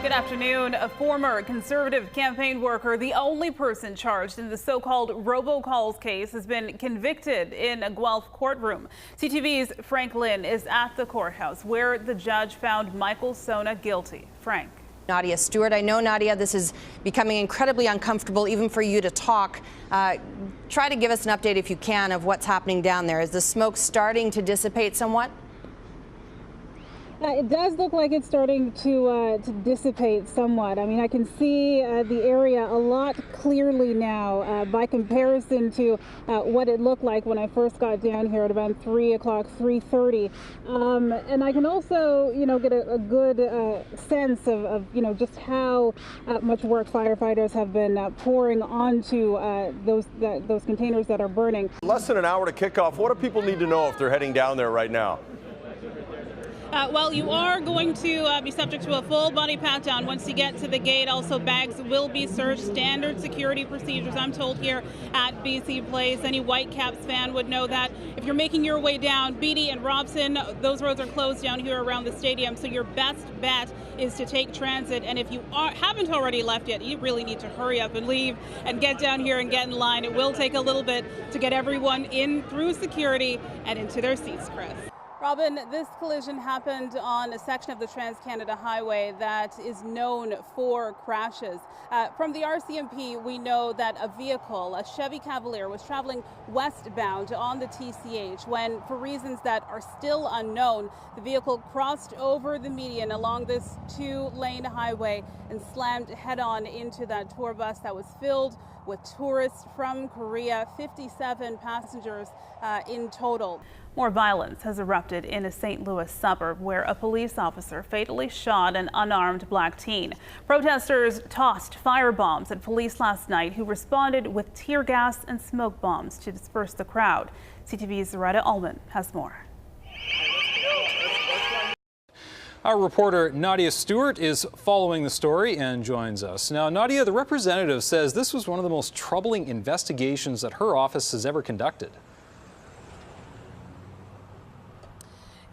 Good afternoon. A former conservative campaign worker, the only person charged in the so-called robocalls case, has been convicted in a Guelph courtroom. CTV's Frank Lynn is at the courthouse where the judge found Michael Sona guilty. Frank. Nadia Stewart. I know, Nadia, this is becoming incredibly uncomfortable even for you to talk. Try to give us an update if you can of what's happening down there. Is the smoke starting to dissipate somewhat? It does look like it's starting to dissipate somewhat. I mean, I can see the area a lot clearly now by comparison to what it looked like when I first got down here at about 3 o'clock, 3:30. And I can also, get a good sense of just how much work firefighters have been pouring onto those containers that are burning. Less than an hour to kick off. What do people need to know if they're heading down there right now? Well, you are going to be subject to a full body pat down once you get to the gate. Also, bags will be searched. Standard security procedures, I'm told, here at BC Place. Any Whitecaps fan would know that. If you're making your way down Beatty and Robson, those roads are closed down here around the stadium. So your best bet is to take transit. And if you haven't already left yet, you really need to hurry up and leave and get down here and get in line. It will take a little bit to get everyone in through security and into their seats, Chris. Robin, this collision happened on a section of the Trans-Canada Highway that is known for crashes. From the RCMP, we know that a vehicle, a Chevy Cavalier, was traveling westbound on the TCH when, for reasons that are still unknown, the vehicle crossed over the median along this two-lane highway and slammed head-on into that tour bus that was filled with tourists from Korea, 57 passengers in total. More violence has erupted in a St. Louis suburb where a police officer fatally shot an unarmed black teen. Protesters tossed firebombs at police last night, who responded with tear gas and smoke bombs to disperse the crowd. CTV's Zaretta Ullman has more. Our reporter Nadia Stewart is following the story and joins us. Now, Nadia, the representative says this was one of the most troubling investigations that her office has ever conducted.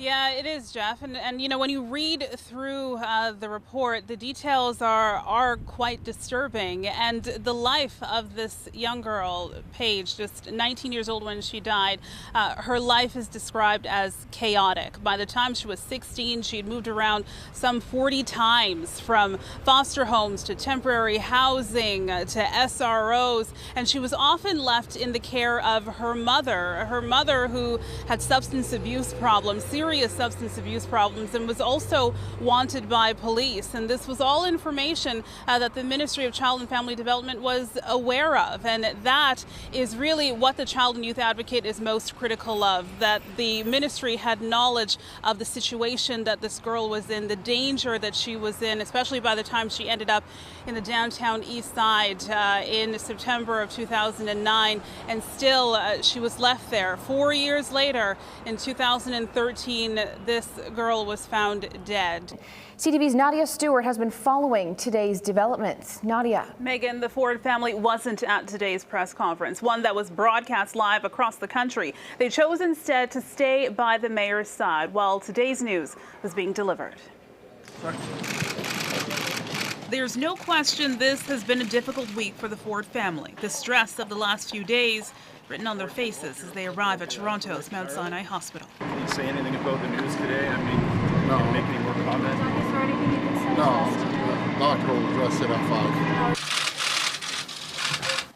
Yeah, it is, Jeff. And when you read through the report, the details are quite disturbing. And the life of this young girl, Paige, just 19 years old when she died, her life is described as chaotic. By the time she was 16, she had moved around some 40 times, from foster homes to temporary housing to SROs. And she was often left in the care of her mother who had substance abuse problems, serious substance abuse problems, and was also wanted by police. And this was all information that the Ministry of Child and Family Development was aware of. And that is really what the Child and Youth Advocate is most critical of, that the ministry had knowledge of the situation that this girl was in, the danger that she was in, especially by the time she ended up in the downtown east side in September of 2009. And still, she was left there. 4 years later, in 2013, this girl was found dead. CTV's Nadia Stewart has been following today's developments. Nadia. Megan, the Ford family wasn't at today's press conference, one that was broadcast live across the country. They chose instead to stay by the mayor's side while today's news was being delivered. There's no question this has been a difficult week for the Ford family. The stress of the last few days written on their faces as they arrive at Toronto's Mount Sinai Hospital. Can you say anything about the news today? I mean, no. Can you make any more comments? No, doctor will address it at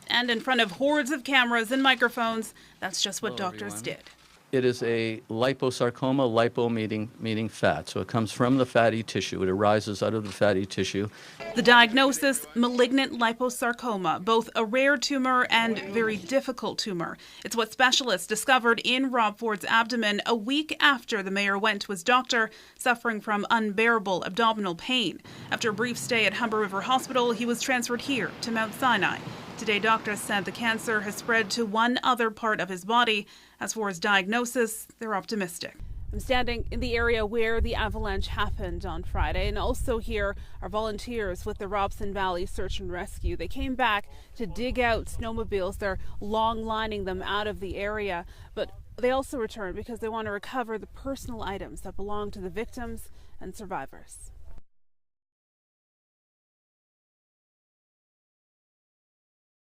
5. And in front of hordes of cameras and microphones, that's just what doctors did. It is a liposarcoma, lipo meaning fat. So it comes from the fatty tissue. It arises out of the fatty tissue. The diagnosis, malignant liposarcoma, both a rare tumor and very difficult tumor. It's what specialists discovered in Rob Ford's abdomen a week after the mayor went to his doctor, suffering from unbearable abdominal pain. After a brief stay at Humber River Hospital, he was transferred here to Mount Sinai. Today, doctors said the cancer has spread to one other part of his body. As for his diagnosis, they're optimistic. I'm standing in the area where the avalanche happened on Friday, and also here are volunteers with the Robson Valley Search and Rescue. They came back to dig out snowmobiles. They're long lining them out of the area, but they also returned because they want to recover the personal items that belong to the victims and survivors.